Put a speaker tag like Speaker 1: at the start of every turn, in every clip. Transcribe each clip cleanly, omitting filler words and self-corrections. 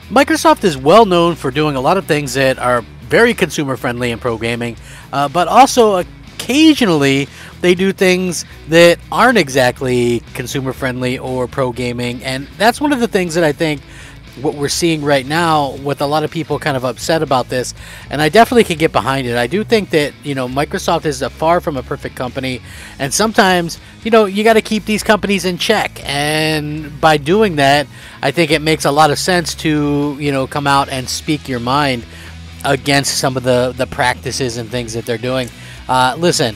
Speaker 1: Microsoft is well known for doing a lot of things that are very consumer friendly in pro gaming, but also occasionally they do things that aren't exactly consumer friendly or pro gaming, and that's one of the things that I think what we're seeing right now with a lot of people kind of upset about this, and I definitely can get behind it. I do think that, Microsoft is far from a perfect company, and sometimes, you got to keep these companies in check, and by doing that, I think it makes a lot of sense to, come out and speak your mind against some of the practices and things that they're doing. Listen,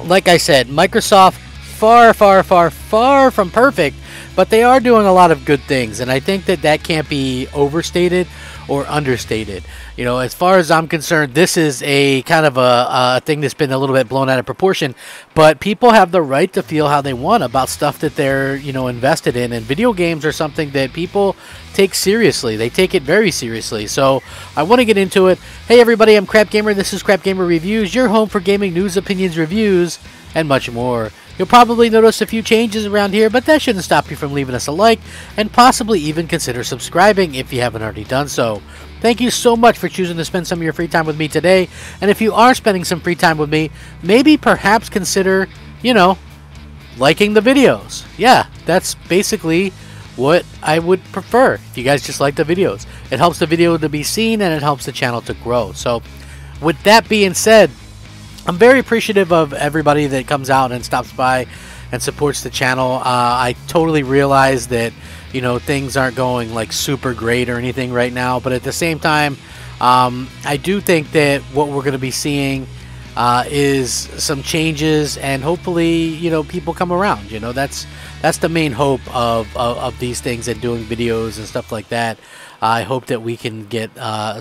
Speaker 1: like I said, Microsoft far, far, far, far from perfect, but they are doing a lot of good things, and I think that can't be overstated or understated. As far as I'm concerned, this is a kind of a thing that's been a little bit blown out of proportion, but people have the right to feel how they want about stuff that they're, invested in, and video games are something that people take seriously. They take it very seriously, so I want to get into it. Hey everybody, I'm Crap Gamer. This is Crap Gamer Reviews, your home for gaming news, opinions, reviews, and much more. You'll probably notice a few changes around here, but that shouldn't stop you from leaving us a like and possibly even consider subscribing if you haven't already done so. Thank you so much for choosing to spend some of your free time with me today, and if you are spending some free time with me, maybe perhaps consider, liking the videos. Yeah, that's basically what I would prefer if you guys just like the videos. It helps the video to be seen and it helps the channel to grow. So with that being said, I'm very appreciative of everybody that comes out and stops by and supports the channel. I totally realize that, things aren't going like super great or anything right now, but at the same time, I do think that what we're going to be seeing is some changes, and hopefully, people come around. That's the main hope of these things and doing videos and stuff like that. I hope that we can get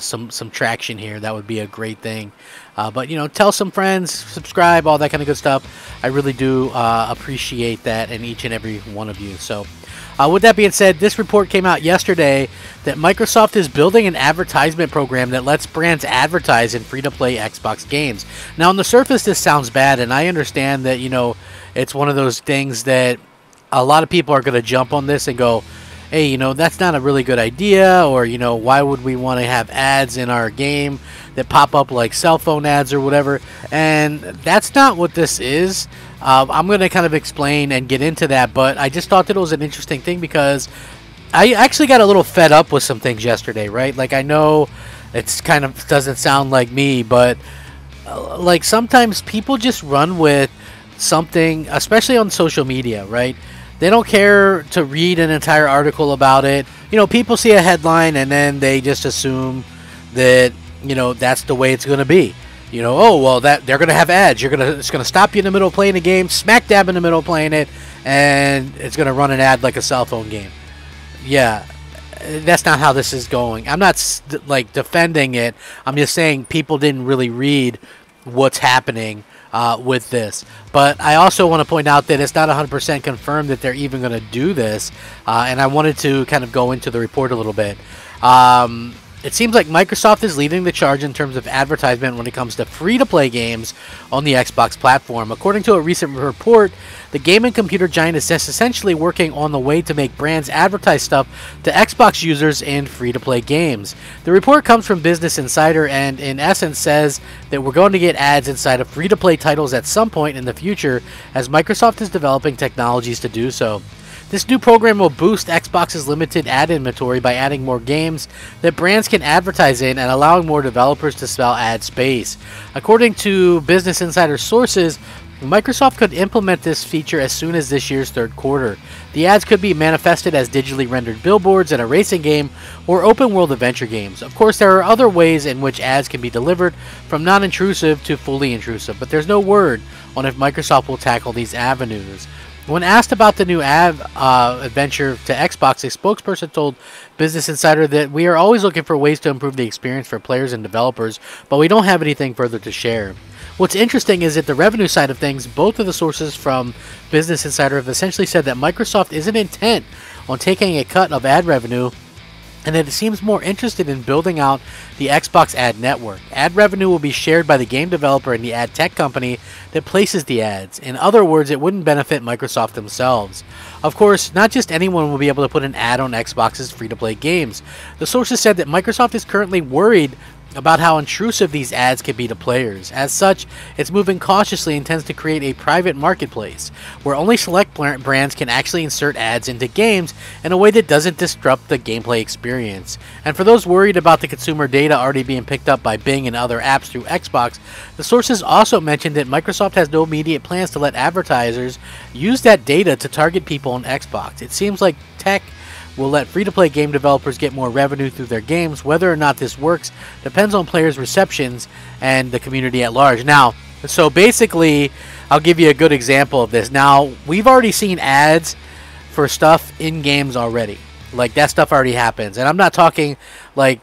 Speaker 1: some traction here. That would be a great thing. But tell some friends, subscribe, all that kind of good stuff. I really do appreciate that in each and every one of you. So with that being said, this report came out yesterday that Microsoft is building an advertisement program that lets brands advertise in free-to-play Xbox games. Now, on the surface, this sounds bad, and I understand that, it's one of those things that a lot of people are going to jump on this and go, hey, that's not a really good idea, or, why would we want to have ads in our game that pop up like cell phone ads or whatever? And that's not what this is. I'm going to kind of explain and get into that, but I just thought that it was an interesting thing because I actually got a little fed up with some things yesterday, right? Like, I know it's kind of doesn't sound like me, but like sometimes people just run with something, especially on social media, right? They don't care to read an entire article about it. People see a headline and then they just assume that, that's the way it's going to be. Oh, well, that they're going to have ads. It's going to stop you in the middle of playing a game, smack dab in the middle of playing it, and it's going to run an ad like a cell phone game. Yeah, that's not how this is going. I'm not like defending it. I'm just saying people didn't really read what's happening with this. But I also want to point out that it's not 100% confirmed that they're even going to do this, and I wanted to kind of go into the report a little bit. It seems like Microsoft is leading the charge in terms of advertisement when it comes to free-to-play games on the Xbox platform. According to a recent report, the gaming computer giant is just essentially working on the way to make brands advertise stuff to Xbox users in free-to-play games. The report comes from Business Insider and in essence says that we're going to get ads inside of free-to-play titles at some point in the future as Microsoft is developing technologies to do so. This new program will boost Xbox's limited ad inventory by adding more games that brands can advertise in and allowing more developers to sell ad space. According to Business Insider sources, Microsoft could implement this feature as soon as this year's third quarter. The ads could be manifested as digitally rendered billboards in a racing game or open-world adventure games. Of course, there are other ways in which ads can be delivered, from non-intrusive to fully intrusive, but there's no word on if Microsoft will tackle these avenues. When asked about the new ad adventure to Xbox, a spokesperson told Business Insider that we are always looking for ways to improve the experience for players and developers, but we don't have anything further to share. What's interesting is that the revenue side of things, both of the sources from Business Insider have essentially said that Microsoft isn't intent on taking a cut of ad revenue and that it seems more interested in building out the Xbox ad network. Ad revenue will be shared by the game developer and the ad tech company that places the ads. In other words, it wouldn't benefit Microsoft themselves. Of course, not just anyone will be able to put an ad on Xbox's free-to-play games. The sources said that Microsoft is currently worried about how intrusive these ads could be to players. As such, it's moving cautiously and tends to create a private marketplace where only select brands can actually insert ads into games in a way that doesn't disrupt the gameplay experience. And for those worried about the consumer data already being picked up by Bing and other apps through Xbox, the sources also mentioned that Microsoft has no immediate plans to let advertisers use that data to target people on Xbox. It seems like tech will let free-to-play game developers get more revenue through their games. Whether or not this works depends on players' receptions and the community at large. Now, so basically, I'll give you a good example of this. Now, we've already seen ads for stuff in games already. Like, that stuff already happens. And I'm not talking, like,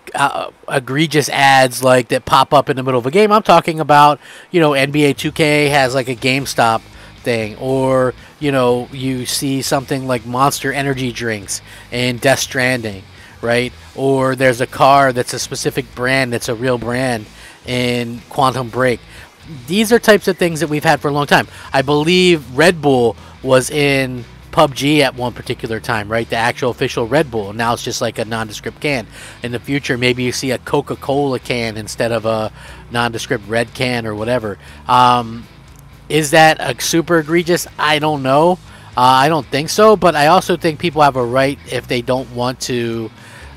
Speaker 1: egregious ads, like, that pop up in the middle of a game. I'm talking about, you know, NBA 2K has, like, a GameStop thing, or you see something like Monster energy drinks in Death Stranding, right? Or there's a car that's a specific brand that's a real brand in Quantum Break. These are types of things that we've had for a long time. I believe Red Bull was in PUBG at one particular time, right? The actual official Red Bull. Now it's just like a nondescript can. In the future, maybe you see a Coca-Cola can instead of a nondescript red can or whatever. Is that a super egregious? I don't know. I don't think so, but I also think people have a right if they don't want to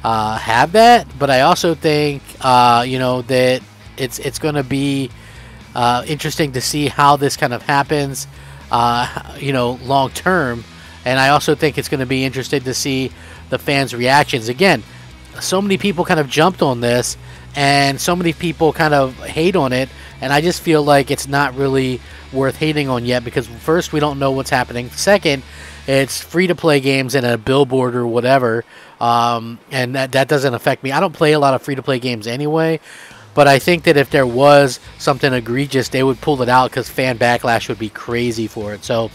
Speaker 1: have that. But I also think, that it's going to be interesting to see how this kind of happens, long term. And I also think it's going to be interesting to see the fans' reactions. Again, so many people kind of jumped on this, and so many people kind of hate on it, and I just feel like it's not really worth hating on yet, because first, we don't know what's happening. Second, it's free-to-play games and a billboard or whatever, and that doesn't affect me. I don't play a lot of free-to-play games anyway, but I think that if there was something egregious, they would pull it out because fan backlash would be crazy for it. So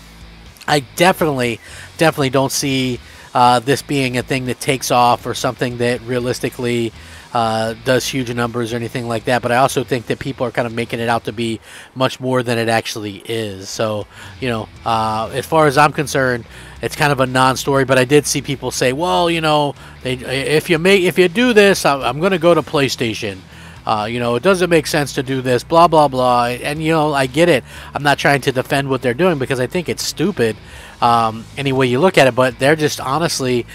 Speaker 1: I definitely don't see this being a thing that takes off or something that realistically does huge numbers or anything like that. But I also think that people are kind of making it out to be much more than it actually is. So, as far as I'm concerned, it's kind of a non-story. But I did see people say, well, if you do this, I'm going to go to PlayStation. It doesn't make sense to do this, blah, blah, blah. And, I get it. I'm not trying to defend what they're doing because I think it's stupid any way you look at it. But they're just honestly,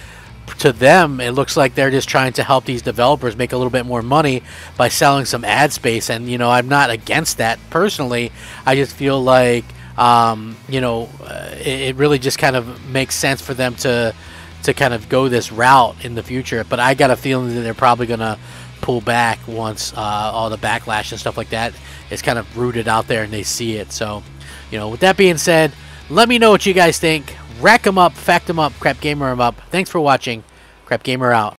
Speaker 1: to them, it looks like they're just trying to help these developers make a little bit more money by selling some ad space. And, I'm not against that personally. I just feel like, it really just kind of makes sense for them to kind of go this route in the future. But I got a feeling that they're probably going to pull back once all the backlash and stuff like that is kind of rooted out there and they see it. So, with that being said, let me know what you guys think. Rack 'em up, fact 'em up, Crap Gamer 'em up. Thanks for watching. Crap Gamer out.